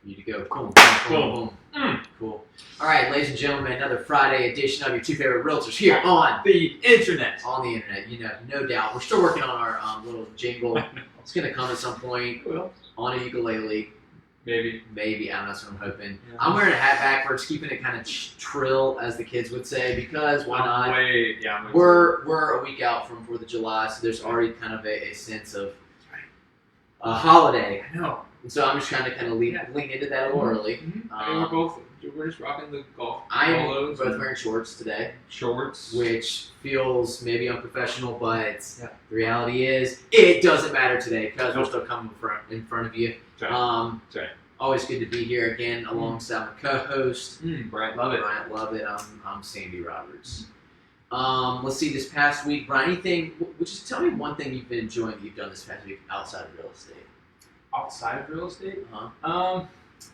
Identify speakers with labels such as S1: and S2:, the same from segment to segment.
S1: You to go. Boom, boom, boom, boom. Cool. All right, ladies and gentlemen, another Friday edition of Your Two Favorite Realtors here on
S2: the internet.
S1: On the internet, no doubt. We're still working on our little jingle. It's going to come at some point on a ukulele.
S2: Maybe.
S1: I don't know, that's what I'm hoping. Yeah. I'm wearing a hat backwards, keeping it kind of trill, as the kids would say, because why not? We're a week out from 4th of July, so there's already kind of a sense of a holiday.
S2: I know.
S1: And so I'm just trying to kind of lean into that a little early.
S2: Mm-hmm. We're just rocking the golf
S1: polos. Both wearing shorts today.
S2: Shorts.
S1: Which feels maybe unprofessional, but the reality is it doesn't matter today because we're still coming in front of you.
S2: Right.
S1: Always good to be here again alongside my co-host.
S2: Bryant, love it.
S1: I'm Sandy Roberts. Let's see, this past week, Brian, just tell me one thing you've been enjoying that you've done this past week outside of real estate.
S2: Outside of real estate?
S1: Uh-huh.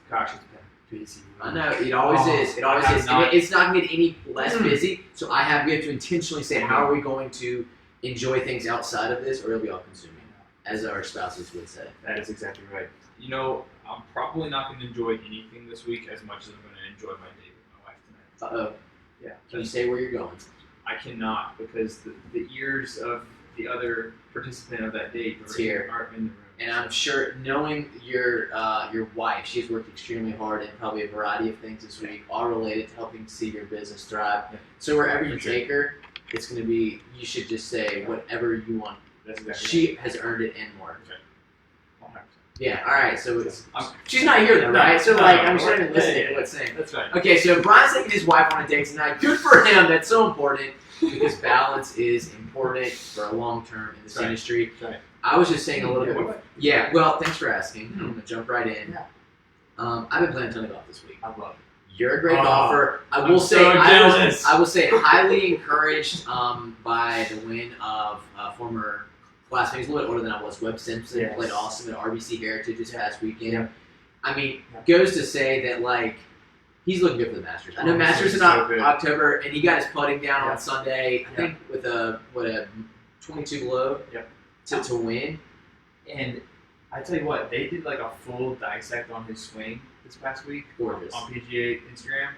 S2: Gosh, it's been busy.
S1: I know, it always is. It always is. It's not going to get any less busy, so we have to intentionally say, how are we going to enjoy things outside of this, or it'll be all-consuming, as our spouses would say.
S2: That is exactly right. You know, I'm probably not going to enjoy anything this week as much as I'm going to enjoy my date with my wife tonight.
S1: Uh-oh. Yeah. Can you say where you're going?
S2: I cannot, because the ears of the other participant of that date are in the room.
S1: And I'm sure, knowing your wife, she's worked extremely hard in probably a variety of things this week, all related to helping see your business thrive. Yeah. So wherever you take her, it's going to be, you should just say whatever you want.
S2: That's exactly
S1: she has earned it and more.
S2: Okay.
S1: Yeah, all right, so she's not here though, right? So I'm sure you're listening to what's saying.
S2: That's right.
S1: Okay, so Brian's taking his wife on a date tonight. Good for him. That's so important because balance is important for a long term in this industry.
S2: Right.
S1: I was just saying a little bit. Yeah, well, thanks for asking. I'm going to jump right in. Yeah. I've been playing a ton of golf this week.
S2: I love it.
S1: You're a great golfer. I will say highly encouraged by the win of former classmate. He's a little bit older than I was. Webb Simpson played awesome at RBC Heritage this past weekend. Yeah. I mean, goes to say that he's looking good for the Masters. I know Masters in October, and he got his putting down on Sunday. I think with a 22 below to win.
S2: And I tell you what, they did a full dissect on his swing this past week.
S1: Gorgeous.
S2: On PGA Instagram.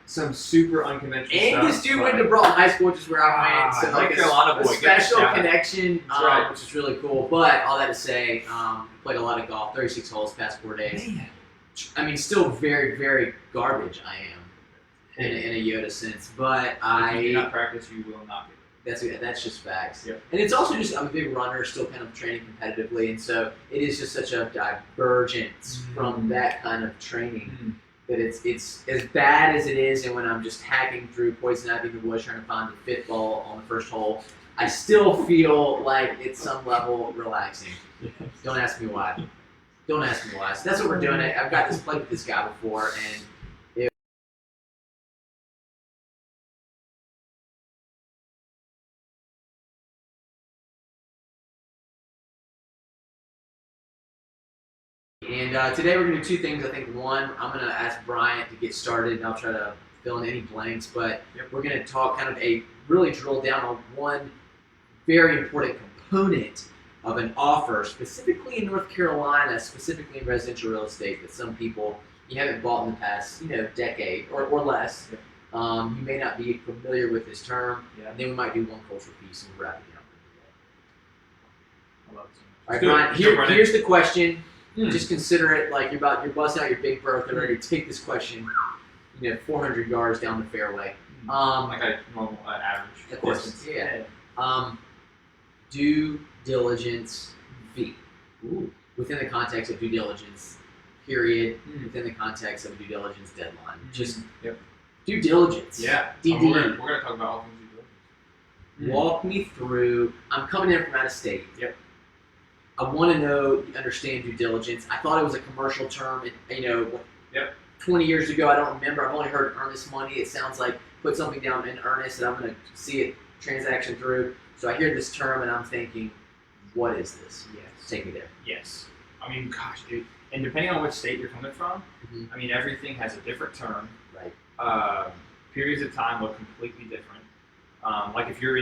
S2: Some super unconventional stuff.
S1: And this dude went to Broughton High School, which is where I went. So
S2: Carolina boy.
S1: A special connection, which is really cool. But all that to say, played a lot of golf, 36 holes past 4 days. Man. I mean, still very, very garbage I am in a Yoda sense. But
S2: if you do not practice, you will not be.
S1: That's just facts.
S2: Yep.
S1: And it's also just, I'm a big runner, still kind of training competitively. And so it is just such a divergence from that kind of training. That it's as bad as it is, and when I'm just hacking through poison ivy in the woods trying to find the fifth ball on the first hole, I still feel like it's some level relaxing. Don't ask me why. So that's what we're doing. I've got this played with this guy before, and today we're going to do two things. I think one, I'm going to ask Bryant to get started, and I'll try to fill in any blanks. But we're going to talk really drill down on one very important component of an offer, specifically in North Carolina, specifically in residential real estate, that some people you haven't bought in the past, decade or less. You may not be familiar with this term. And then we might do one cultural piece and wrap it up. All right, Brian. Here's the question. Just consider it like you're busting out your big berth and ready to take this question, 400 yards down the fairway.
S2: Like a normal average.
S1: Of course. Yeah. Due diligence fee. Within the context of due diligence, period. Within the context of a due diligence deadline. Just due diligence.
S2: Yeah.
S1: DD.
S2: We're going to talk about all things due diligence.
S1: Walk me through. I'm coming in from out of state.
S2: Yep.
S1: I want to understand due diligence. I thought it was a commercial term. 20 years ago, I don't remember. I've only heard earnest money. It sounds like put something down in earnest and I'm going to see it transaction through. So I hear this term and I'm thinking, what is this?
S2: Yes.
S1: Take me there.
S2: Yes. I mean, gosh, dude. And depending on which state you're coming from, I mean, everything has a different term.
S1: Right.
S2: Periods of time look completely different. Like if you're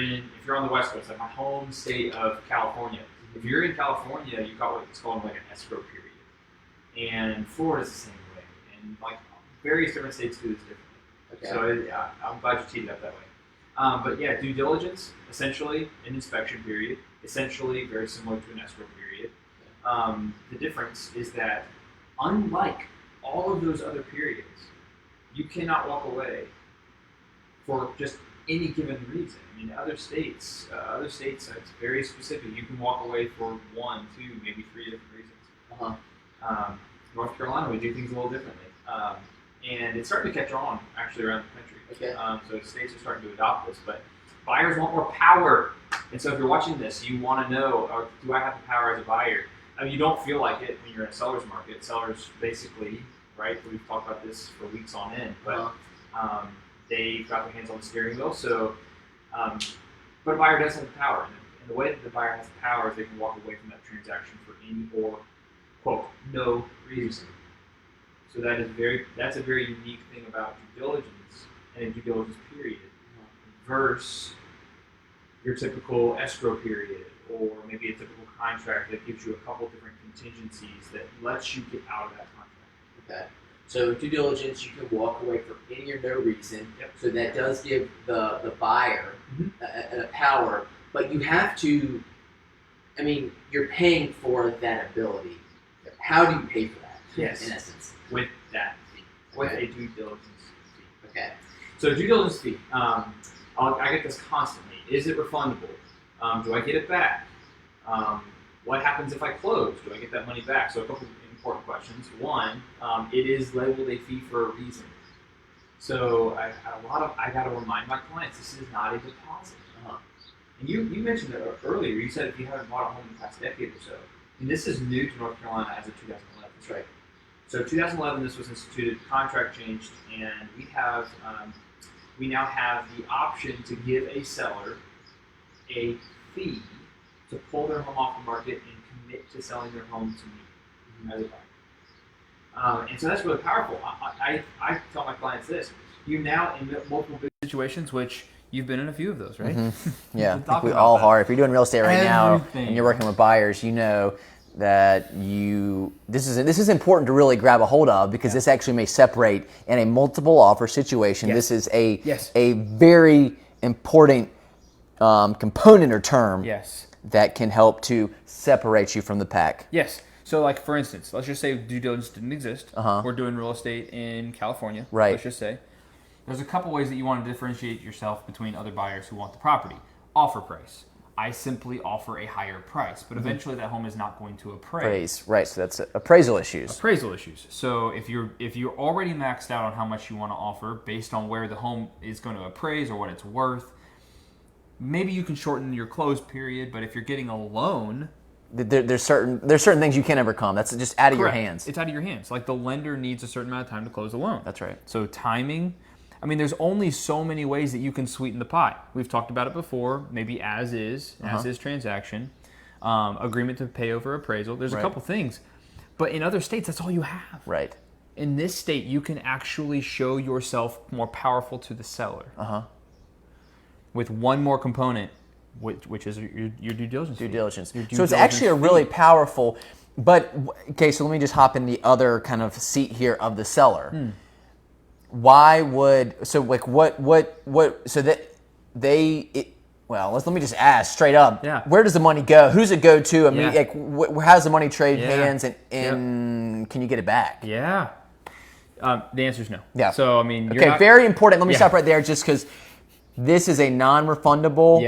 S2: on the West Coast, like my home state of California. If you're in California, you've got what's called an escrow period. and Florida's the same way, and like various different states do this differently.
S1: Okay.
S2: So I'm glad you teed it up that way. But yeah, due diligence, essentially an inspection period, essentially very similar to an escrow period. The difference is that unlike all of those other periods, you cannot walk away for just any given reason. I mean, other states, it's very specific. You can walk away for 1, 2, maybe 3 different reasons. North Carolina, we do things a little differently, and it's starting to catch on actually around the country.
S1: Okay.
S2: So states are starting to adopt this, but buyers want more power. And so if you're watching this, you want to know, do I have the power as a buyer? I mean, you don't feel like it when you're in a seller's market. Sellers basically, right? We've talked about this for weeks on end, but they've got their hands on the steering wheel. So, but a buyer does have the power, and the way that the buyer has the power is they can walk away from that transaction for any or quote no reason. So that's a very unique thing about due diligence and a due diligence period versus your typical escrow period or maybe a typical contract that gives you a couple different contingencies that lets you get out of that contract.
S1: Okay. So due diligence, you can walk away for any or no reason.
S2: Yep.
S1: So that does give the buyer a power, but you have to. I mean, you're paying for that ability. How do you pay for that?
S2: Yes.
S1: In essence.
S2: With that fee. With a due diligence fee.
S1: Okay.
S2: So due diligence fee. I get this constantly. Is it refundable? Do I get it back? What happens if I close? Do I get that money back? So a couple of important questions. One, it is labeled a fee for a reason. So I got to remind my clients this is not a deposit. And you mentioned it earlier. You said if you haven't bought a home in the past decade or so, and this is new to North Carolina as of 2011.
S1: That's right.
S2: So 2011, this was instituted, contract changed, and we now have the option to give a seller a fee to pull their home off the market and commit to selling their home to me as a buyer. And so that's really powerful. I tell my clients this: you now in multiple business situations, which you've been in a few of those, right?
S3: Mm-hmm. Yeah, I think we all are. If you're doing real estate right now and you're working with buyers, you know that this is important to really grab a hold of because this actually may separate in a multiple offer situation. This is a very important component or term that can help to separate you from the pack.
S4: Yes. So like for instance, let's just say due diligence didn't exist. We're doing real estate in California.
S3: Right.
S4: Let's just say. There's a couple ways that you want to differentiate yourself between other buyers who want the property. Offer price. I simply offer a higher price, but eventually that home is not going to appraise.
S3: Right, so that's appraisal issues.
S4: Appraisal issues. So if you're already maxed out on how much you want to offer based on where the home is going to appraise or what it's worth, maybe you can shorten your close period, but if you're getting a loan,
S3: there's certain things you can't overcome. That's just out of your hands.
S4: It's out of your hands. Like the lender needs a certain amount of time to close the loan.
S3: That's right.
S4: So timing. I mean, there's only so many ways that you can sweeten the pie. We've talked about it before. Maybe as is transaction, agreement to pay over appraisal. There's a couple things, but in other states, that's all you have.
S3: Right.
S4: In this state, you can actually show yourself more powerful to the seller. With one more component, which is your due diligence.
S3: Due diligence. So it's actually a really powerful. But okay, so let me just hop in the other kind of seat here of the seller. Why would let me just ask straight up.
S4: Yeah.
S3: Where does the money go? Who's it go to? I mean, how's the money trade hands, and can you get it back?
S4: Yeah. The answer is no.
S3: Yeah.
S4: So I mean,
S3: very important. Let me stop right there, just because this is a non-refundable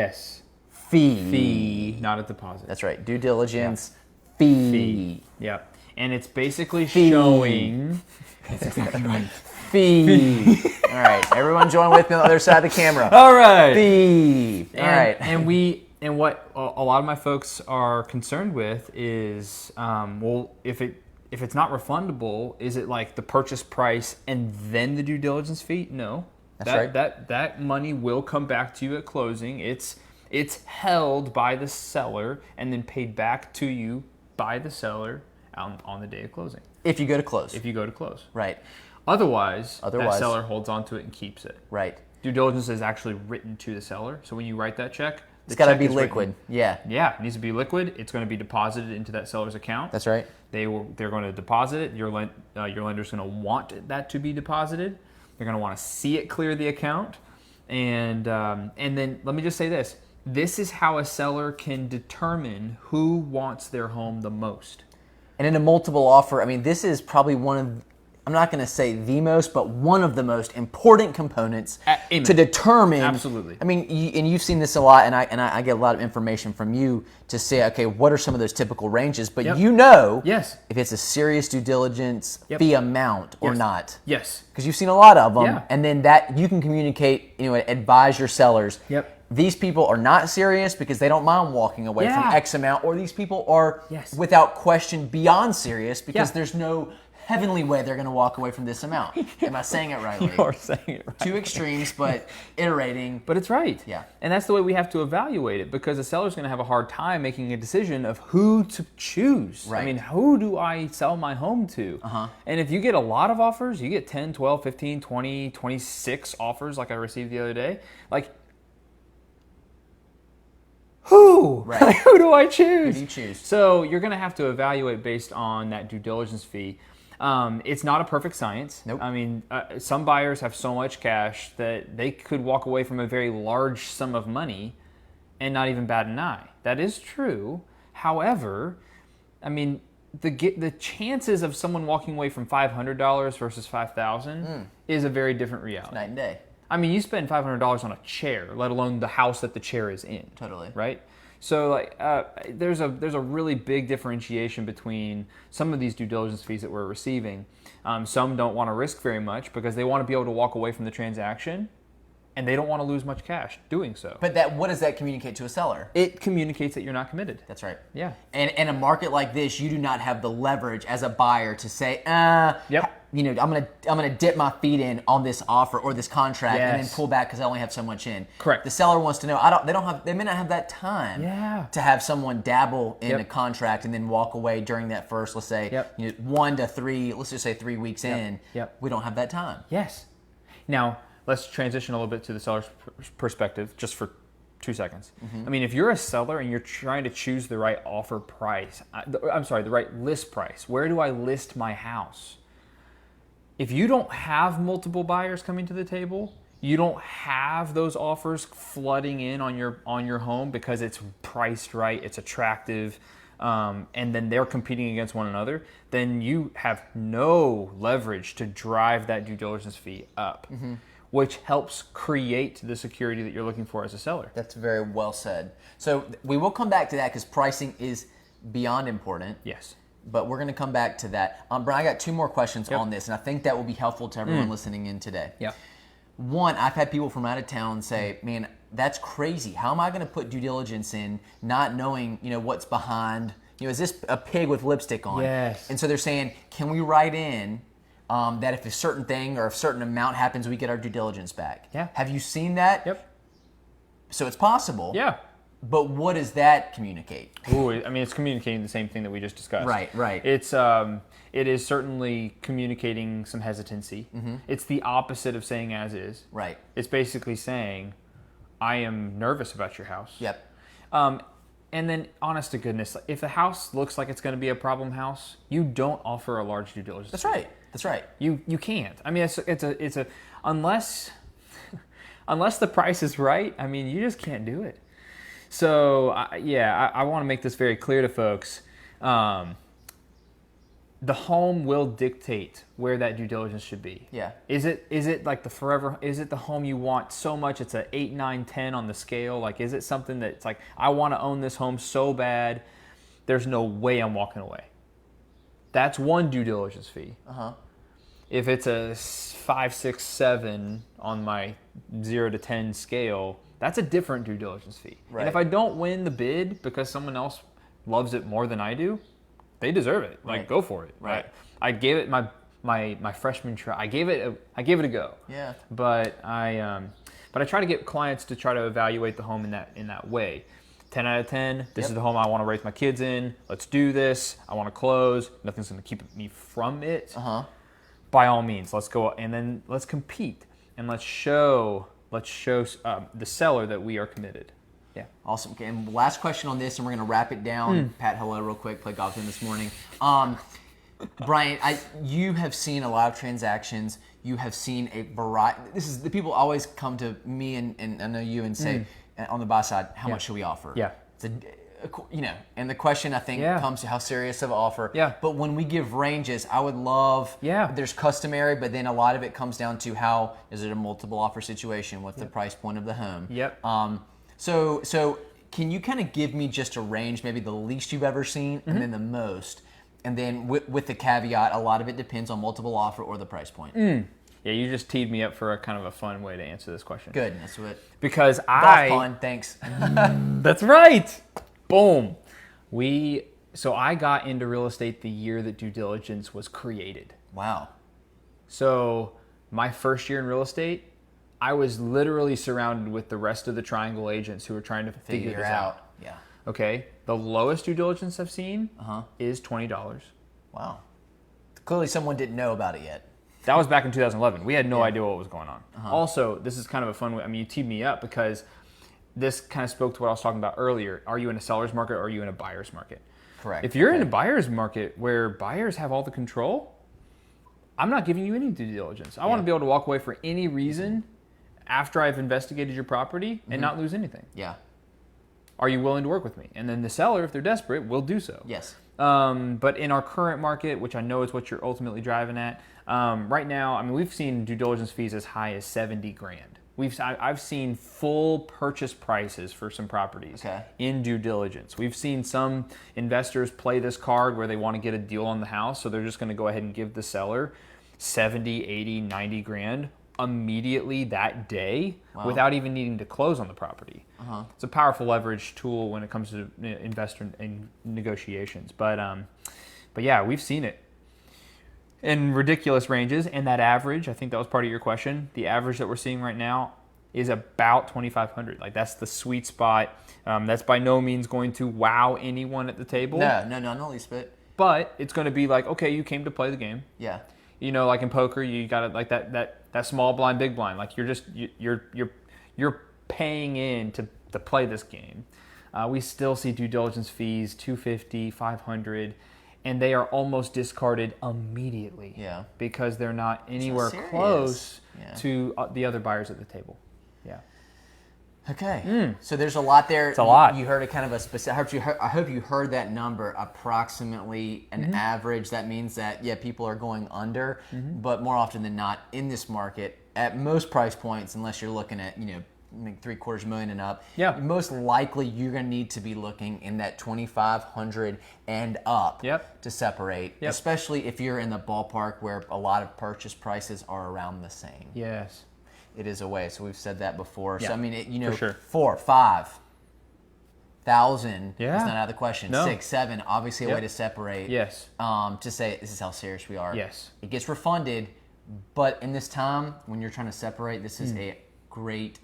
S3: fee,
S4: not a deposit.
S3: That's right. Due diligence fee.
S4: Yeah. And it's basically showing. That's exactly right.
S3: Fee. All right, everyone join with me on the other side of the camera.
S4: All right.
S3: Fee. All right.
S4: And what a lot of my folks are concerned with is, if it's not refundable, is it like the purchase price and then the due diligence fee? No.
S3: That's right.
S4: That money will come back to you at closing. It's held by the seller and then paid back to you by the seller on the day of closing.
S3: If you go to close.
S4: Right. Otherwise, that seller holds on to it and keeps it.
S3: Right.
S4: Due diligence is actually written to the seller. So when you write that check,
S3: It's got to
S4: check
S3: be
S4: is
S3: liquid.
S4: written.
S3: Yeah.
S4: Yeah, it needs to be liquid. It's going to be deposited into that seller's account.
S3: That's right.
S4: They're going to deposit it. Your lender's going to want that to be deposited. They're going to want to see it clear the account. And then let me just say this. This is how a seller can determine who wants their home the most.
S3: And in a multiple offer, I mean, this is probably one of, I'm not going to say the most, but one of the most important components to determine.
S4: Absolutely.
S3: I mean, and you've seen this a lot, and I get a lot of information from you to say, okay, what are some of those typical ranges? But
S4: Yep.
S3: you know
S4: Yes.
S3: if it's a serious due diligence
S4: Yep.
S3: fee amount or
S4: Yes.
S3: not.
S4: Yes.
S3: Because you've seen a lot of them,
S4: Yeah.
S3: and then that you can communicate, advise your sellers.
S4: Yep.
S3: These people are not serious because they don't mind walking away from
S4: Yeah.
S3: X amount, or these people are,
S4: Yes.
S3: without question, beyond serious because
S4: Yeah.
S3: there's no heavenly way they're going to walk away from this amount. Am I saying it rightly?
S4: You are saying it right.
S3: Two extremes, but iterating.
S4: But it's right.
S3: Yeah.
S4: And that's the way we have to evaluate it, because a seller's going to have a hard time making a decision of who to choose.
S3: Right.
S4: I mean, who do I sell my home to? And if you get a lot of offers, you get 10, 12, 15, 20, 26 offers like I received the other day. Like, who?
S3: Right.
S4: Like, who do I choose?
S3: Who do you choose?
S4: So you're going to have to evaluate based on that due diligence fee. It's not a perfect science.
S3: Nope.
S4: I mean, some buyers have so much cash that they could walk away from a very large sum of money and not even bat an eye. That is true. However, I mean, the chances of someone walking away from $500 versus $5,000 is a very different reality.
S3: Night and day.
S4: I mean, you spend $500 on a chair, let alone the house that the chair is in.
S3: Totally.
S4: Right? So, like, there's a really big differentiation between some of these due diligence fees that we're receiving. Some don't want to risk very much because they want to be able to walk away from the transaction, and they don't want to lose much cash doing so.
S3: But what does that communicate to a seller?
S4: It communicates that you're not committed.
S3: That's right.
S4: Yeah.
S3: And in a market like this, you do not have the leverage as a buyer to say,
S4: Yep.
S3: I'm gonna dip my feet in on this offer or this contract and then
S4: Yes.
S3: pull back because I only have so much in.
S4: Correct.
S3: The seller wants to know. They may not have that time.
S4: Yeah.
S3: To have someone dabble in
S4: Yep.
S3: a contract and then walk away during that first, let's say,
S4: Yep.
S3: 1 to 3. Let's just say 3 weeks in.
S4: Yep.
S3: We don't have that time.
S4: Yes. Now, let's transition a little bit to the seller's perspective just for 2 seconds. I mean, if you're a seller and you're trying to choose the right offer price, the right list price, where do I list my house? If you don't have multiple buyers coming to the table, you don't have those offers flooding in on your home because it's priced right, it's attractive, and then they're competing against one another, then you have no leverage to drive that due diligence fee up, which helps create the security that you're looking for as a seller.
S3: That's very well said. So we will come back to that because pricing is beyond important.
S4: Yes.
S3: But we're going to come back to that. Brian, I got 2 more questions
S4: Yep.
S3: on this, and I think that will be helpful to everyone listening in today.
S4: Yeah.
S3: One, I've had people from out of town say, man, that's crazy. How am I going to put due diligence in not knowing, what's behind, is this a pig with lipstick on?
S4: Yes.
S3: And so they're saying, can we write in that if a certain thing or a certain amount happens, we get our due diligence back?
S4: Yeah.
S3: Have you seen that?
S4: Yep.
S3: So it's possible.
S4: Yeah.
S3: But what does that communicate?
S4: Ooh, I mean, it's communicating the same thing that we just discussed.
S3: Right.
S4: It is certainly communicating some hesitancy. It's the opposite of saying as is.
S3: Right.
S4: It's basically saying, I am nervous about your house.
S3: Yep.
S4: And then, honest to goodness, if the house looks like it's going to be a problem house, you don't offer a large due diligence.
S3: That's right. That's right.
S4: You can't. I mean, it's a unless the price is right. I mean, you just can't do it. So I want to make this very clear to folks. The home will dictate where that due diligence should be.
S3: Yeah.
S4: Is it like the forever? Is it the home you want so much? It's a 8, 9, 10 on the scale. Like, is it something that's like, I want to own this home so bad, there's no way I'm walking away. That's one due diligence fee. If it's a 5, 6, 7 on my 0 to 10 scale, that's a different due diligence fee.
S3: Right.
S4: And if I don't win the bid because someone else loves it more than I do, they deserve it. Like,
S3: Right.
S4: go for it.
S3: Right.
S4: I gave it my freshman try. I gave it a go.
S3: Yeah.
S4: But I try to get clients to try to evaluate the home in that way. 10 out of 10. This
S3: Yep.
S4: is the home I want to raise my kids in. Let's do this. I want to close. Nothing's going to keep me from it. By all means, let's go and then let's compete and let's show the seller that we are committed. Yeah.
S3: Awesome. Okay, and last question on this, and we're going to wrap it down. Pat, hello real quick. Played golf with him this morning. Brian, you have seen a lot of transactions. You have seen a variety. This is the people always come to me and I know you and say on the buy side, how much should we offer?
S4: Yeah.
S3: It's and the question I think comes to how serious of an offer.
S4: Yeah.
S3: But when we give ranges, I would love.
S4: Yeah.
S3: There's customary, but then a lot of it comes down to how is it a multiple offer situation? What's the price point of the home?
S4: Yep.
S3: So can you kind of give me just a range, maybe the least you've ever seen, and then the most? And then with the caveat, a lot of it depends on multiple offer or the price point.
S4: Yeah, you just teed me up for a kind of a fun way to answer this question.
S3: Good, that's what.
S4: Because
S3: Golf pun, thanks.
S4: That's right. Boom. So I got into real estate the year that due diligence was created.
S3: Wow.
S4: So my first year in real estate, I was literally surrounded with the rest of the triangle agents who were trying to figure this out.
S3: Yeah.
S4: Okay. The lowest due diligence I've seen is $20.
S3: Wow. Clearly someone didn't know about it yet.
S4: That was back in 2011. We had no idea what was going on. Also, this is kind of a fun way. I mean, you teed me up because this kind of spoke to what I was talking about earlier. Are you in a seller's market or are you in a buyer's market?
S3: Correct.
S4: If you're in a buyer's market where buyers have all the control, I'm not giving you any due diligence. I want to be able to walk away for any reason after I've investigated your property and not lose anything.
S3: Yeah.
S4: Are you willing to work with me? And then the seller, if they're desperate, will do so.
S3: Yes.
S4: But in our current market, which I know is what you're ultimately driving at, right now, I mean, we've seen due diligence fees as high as $70,000. I've seen full purchase prices for some properties in due diligence. We've seen some investors play this card where they want to get a deal on the house, so they're just going to go ahead and give the seller 70, 80, 90 grand immediately that day without even needing to close on the property. It's a powerful leverage tool when it comes to investor negotiations. But yeah, we've seen it in ridiculous ranges, and that average, I think that was part of your question, the average that we're seeing right now is about $2,500. Like, that's the sweet spot. That's by no means going to wow anyone at the table.
S3: No, not least bit.
S4: But it's going to be like, okay, you came to play the game.
S3: Yeah.
S4: You know, like in poker, you got to like that small blind, big blind. Like you're paying in to play this game. We still see due diligence fees $250, $500, and they are almost discarded immediately.
S3: Yeah.
S4: Because they're not anywhere
S3: serious.
S4: close to the other buyers at the table. Yeah.
S3: Okay. So there's a lot there.
S4: It's a lot.
S3: You heard a kind of a specific. I hope you heard that number, approximately an average. That means that people are going under, but more often than not in this market, at most price points, unless you're looking at $750,000 and up, most likely you're going to need to be looking in that $2,500 and up to separate, especially if you're in the ballpark where a lot of purchase prices are around the same.
S4: Yes.
S3: It is a way. So we've said that before.
S4: Yeah,
S3: so I mean,
S4: for sure.
S3: 4,000, 5,000.
S4: Yeah.
S3: It's not out of the question.
S4: No.
S3: 6,000, 7,000. Obviously, a way to separate.
S4: Yes.
S3: To say this is how serious we are.
S4: Yes.
S3: It gets refunded, but in this time when you're trying to separate, this is a great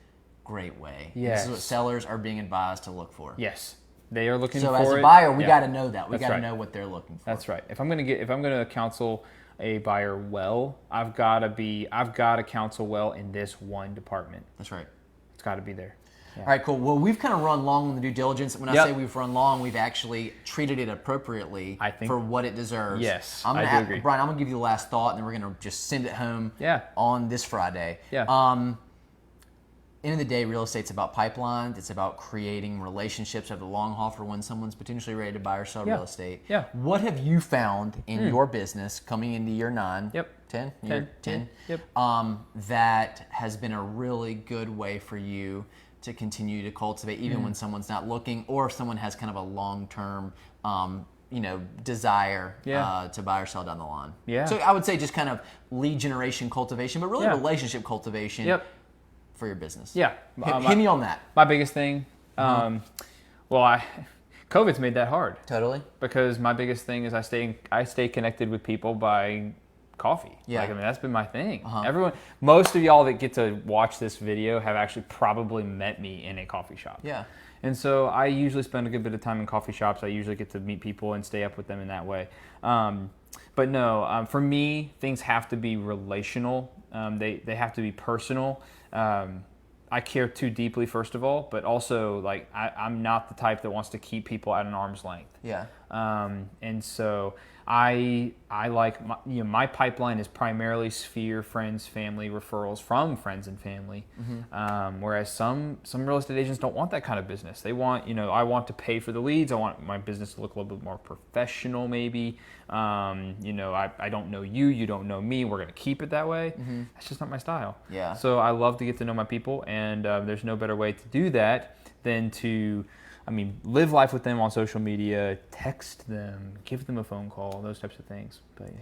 S3: way.
S4: Yes.
S3: This is what sellers are being advised to look for.
S4: Yes. They are looking
S3: so
S4: for
S3: as a
S4: it.
S3: buyer, we got to know that. We got to
S4: right.
S3: know what they're looking for.
S4: That's right. If I'm going to counsel a buyer well, I've got to counsel well in this one department.
S3: That's right.
S4: It's got to be there. Yeah.
S3: All right, cool. Well, we've kind of run long on the due diligence. When I say we've run long, we've actually treated it appropriatly for what it deserves.
S4: Yes,
S3: I
S4: do agree.
S3: Brian, I'm going to give you the last thought, and then we're going to just send it home on this Friday.
S4: Yeah.
S3: End of the day, real estate's about pipelines. It's about creating relationships over the long haul for when someone's potentially ready to buy or sell real estate.
S4: Yeah.
S3: What have you found in your business coming into year 9?
S4: Yep.
S3: 10?
S4: 10. Yep.
S3: That has been a really good way for you to continue to cultivate, even when someone's not looking, or if someone has kind of a long-term, desire to buy or sell down the line.
S4: Yeah.
S3: So I would say just kind of lead generation cultivation, but really relationship cultivation.
S4: Yep.
S3: For your business.
S4: Yeah.
S3: Hit me on that.
S4: My biggest thing, COVID's made that hard.
S3: Totally.
S4: Because my biggest thing is I stay connected with people by coffee.
S3: Yeah.
S4: That's been my thing. Most of y'all that get to watch this video have actually probably met me in a coffee shop.
S3: Yeah.
S4: And so I usually spend a good bit of time in coffee shops. I usually get to meet people and stay up with them in that way. But no, for me, things have to be relational. They have to be personal. I care too deeply, first of all, but also like I'm not the type that wants to keep people at an arm's length.
S3: Yeah.
S4: And so I like my pipeline is primarily sphere, friends, family, referrals from friends and family. Whereas some real estate agents don't want that kind of business. They want, I want to pay for the leads. I want my business to look a little bit more professional, maybe. I don't know you, you don't know me. We're going to keep it that way. That's just not my style.
S3: Yeah.
S4: So I love to get to know my people, and there's no better way to do that than to live life with them on social media, text them, give them a phone call, those types of things. But yeah,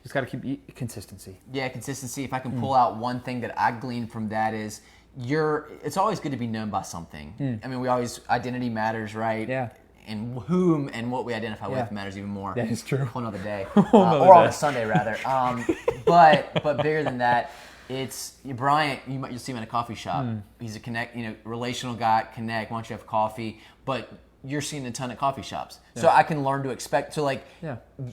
S4: just got to keep consistency.
S3: Yeah, consistency. If I can pull out one thing that I gleaned from that is it's always good to be known by something. We always, identity matters, right?
S4: Yeah.
S3: And whom and what we identify with matters even more.
S4: That is true.
S3: Whole nother day.
S4: Nother
S3: or on
S4: day.
S3: a Sunday, rather. But bigger than that, it's Bryant. You'll see him in a coffee shop. He's a relational guy. Connect. Why don't you have coffee? But you're seeing a ton of coffee shops, so I can learn to expect. So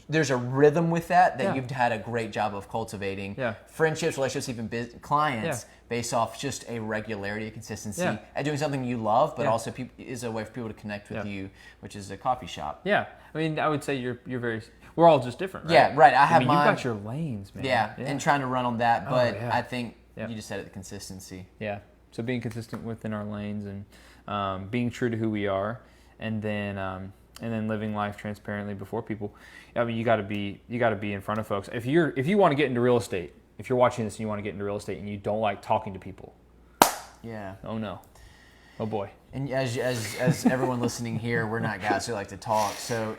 S3: there's a rhythm with that you've had a great job of cultivating.
S4: Yeah.
S3: Friendships, relationships, even clients based off just a regularity, a consistency, at doing something you love, but also is a way for people to connect with you, which is a coffee shop.
S4: Yeah, I would say you're very. We're all just different, right?
S3: Yeah, right. I have
S4: you've got your lanes, man.
S3: Yeah, and trying to run on that, but I think
S4: Yep.
S3: you just said it, the consistency.
S4: Yeah. So being consistent within our lanes and being true to who we are, and then living life transparently before people. You got to be in front of folks. If you want to get into real estate, if you're watching this and you want to get into real estate and you don't like talking to people, oh no, oh boy.
S3: And as everyone listening here, we're not guys who like to talk, so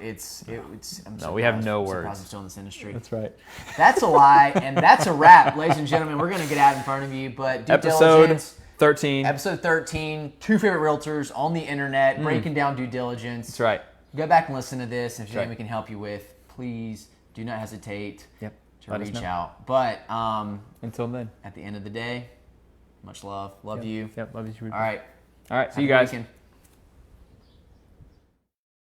S4: We have no words.
S3: I'm still in this industry.
S4: That's right.
S3: That's a lie, and that's a wrap, ladies and gentlemen. We're going to get out in front of you, but due diligence.
S4: Episode
S3: 13, Two Favorite Realtors on the internet, breaking down due diligence.
S4: That's right.
S3: Go back and listen to this. If there's anything we can help you with, please do not hesitate to
S4: Let us
S3: reach
S4: know.
S3: out. But
S4: until then,
S3: at the end of the day, much love. Love you.
S4: Yep. Love you.
S3: All right.
S4: See
S3: Have
S4: you
S3: a good
S4: guys.
S3: weekend.